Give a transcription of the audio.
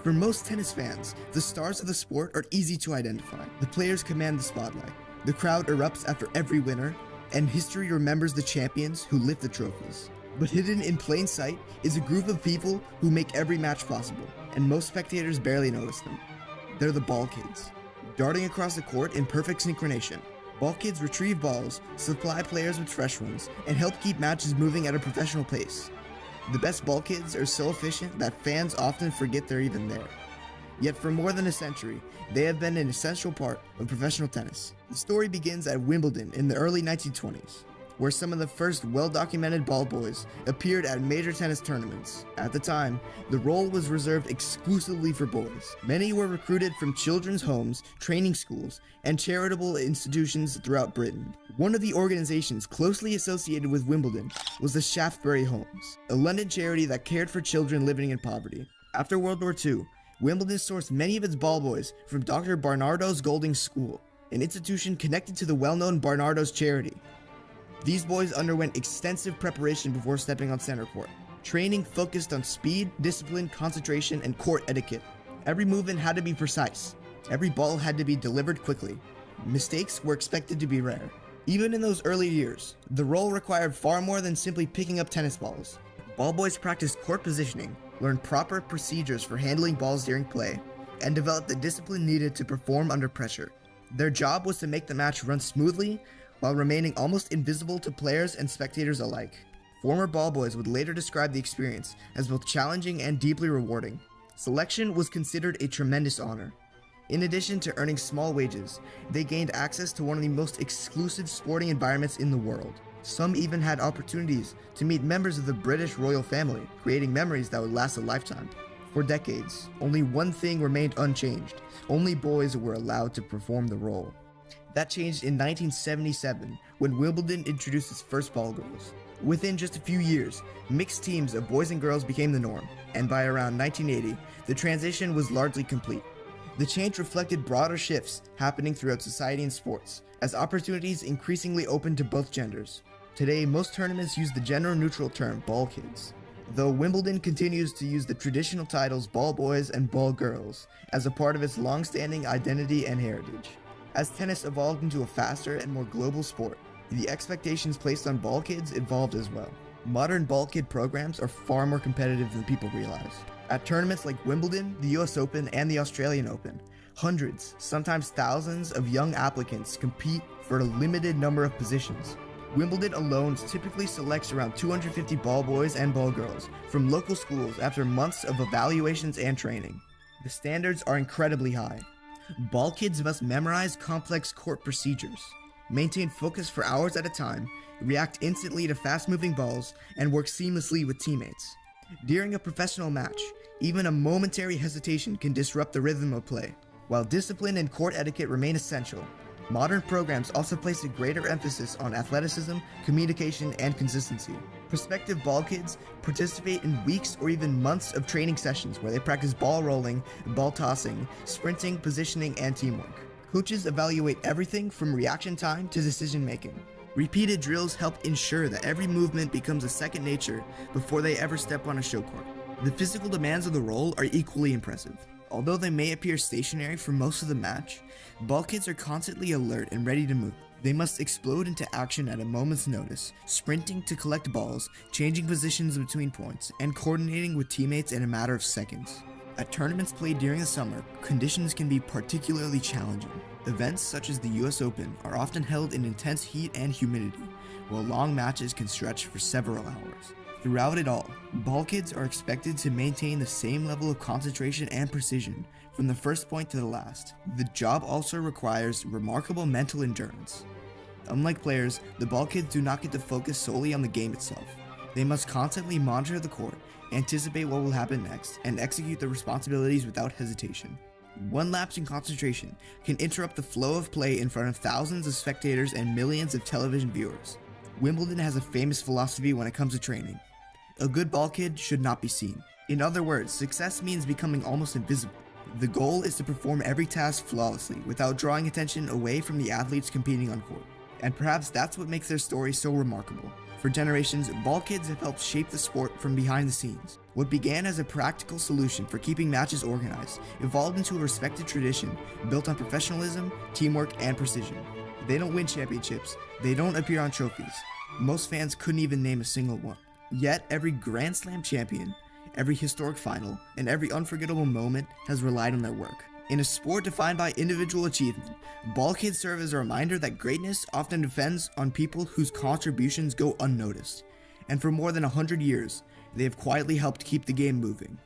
For most tennis fans, the stars of the sport are easy to identify. The players command the spotlight. The crowd erupts after every winner, and history remembers the champions who lift the trophies. But hidden in plain sight is a group of people who make every match possible, and most spectators barely notice them. They're the ball kids. Darting across the court in perfect synchronization, ball kids retrieve balls, supply players with fresh ones, and help keep matches moving at a professional pace. The best ball kids are so efficient that fans often forget they're even there. Yet for more than a century, they have been an essential part of professional tennis. The story begins at Wimbledon in the early 1920s, where some of the first well-documented ball boys appeared at major tennis tournaments. At the time, the role was reserved exclusively for boys. Many were recruited from children's homes, training schools, and charitable institutions throughout Britain. One of the organizations closely associated with Wimbledon was the Shaftesbury Homes, a London charity that cared for children living in poverty. After World War II, Wimbledon sourced many of its ball boys from Dr. Barnardo's Golding School, an institution connected to the well-known Barnardo's charity. These boys underwent extensive preparation before stepping on center court. Training focused on speed, discipline, concentration, and court etiquette. Every movement had to be precise. Every ball had to be delivered quickly. Mistakes were expected to be rare. Even in those early years, the role required far more than simply picking up tennis balls. Ball boys practiced court positioning, learned proper procedures for handling balls during play, and developed the discipline needed to perform under pressure. Their job was to make the match run smoothly, while remaining almost invisible to players and spectators alike. Former ball boys would later describe the experience as both challenging and deeply rewarding. Selection was considered a tremendous honor. In addition to earning small wages, they gained access to one of the most exclusive sporting environments in the world. Some even had opportunities to meet members of the British royal family, creating memories that would last a lifetime. For decades, only one thing remained unchanged. Only boys were allowed to perform the role. That changed in 1977 when Wimbledon introduced its first ball girls. Within just a few years, mixed teams of boys and girls became the norm, and by around 1980, the transition was largely complete. The change reflected broader shifts happening throughout society and sports, as opportunities increasingly opened to both genders. Today, most tournaments use the gender-neutral term ball kids, though Wimbledon continues to use the traditional titles ball boys and ball girls as a part of its long-standing identity and heritage. As tennis evolved into a faster and more global sport, the expectations placed on ball kids evolved as well. Modern ball kid programs are far more competitive than people realize. At tournaments like Wimbledon, the US Open, and the Australian Open, hundreds, sometimes thousands of young applicants compete for a limited number of positions. Wimbledon alone typically selects around 250 ball boys and ball girls from local schools after months of evaluations and training. The standards are incredibly high. Ball kids must memorize complex court procedures, maintain focus for hours at a time, react instantly to fast-moving balls, and work seamlessly with teammates. During a professional match, even a momentary hesitation can disrupt the rhythm of play. While discipline and court etiquette remain essential, modern programs also place a greater emphasis on athleticism, communication, and consistency. Prospective ball kids participate in weeks or even months of training sessions where they practice ball rolling, ball tossing, sprinting, positioning, and teamwork. Coaches evaluate everything from reaction time to decision making. Repeated drills help ensure that every movement becomes a second nature before they ever step on a show court. The physical demands of the role are equally impressive. Although they may appear stationary for most of the match, ball kids are constantly alert and ready to move. They must explode into action at a moment's notice, sprinting to collect balls, changing positions between points, and coordinating with teammates in a matter of seconds. At tournaments played during the summer, conditions can be particularly challenging. Events such as the US Open are often held in intense heat and humidity, while long matches can stretch for several hours. Throughout it all, ball kids are expected to maintain the same level of concentration and precision from the first point to the last. The job also requires remarkable mental endurance. Unlike players, the ball kids do not get to focus solely on the game itself. They must constantly monitor the court, anticipate what will happen next, and execute the responsibilities without hesitation. One lapse in concentration can interrupt the flow of play in front of thousands of spectators and millions of television viewers. Wimbledon has a famous philosophy when it comes to training. A good ball kid should not be seen. In other words, success means becoming almost invisible. The goal is to perform every task flawlessly without drawing attention away from the athletes competing on court. And perhaps that's what makes their story so remarkable. For generations, Ball Kids have helped shape the sport from behind the scenes. What began as a practical solution for keeping matches organized evolved into a respected tradition built on professionalism, teamwork, and precision. They don't win championships, they don't appear on trophies. Most fans couldn't even name a single one. Yet every Grand Slam champion, every historic final, and every unforgettable moment has relied on their work. In a sport defined by individual achievement, Ball Kids serve as a reminder that greatness often depends on people whose contributions go unnoticed. And for more than 100 years, they have quietly helped keep the game moving.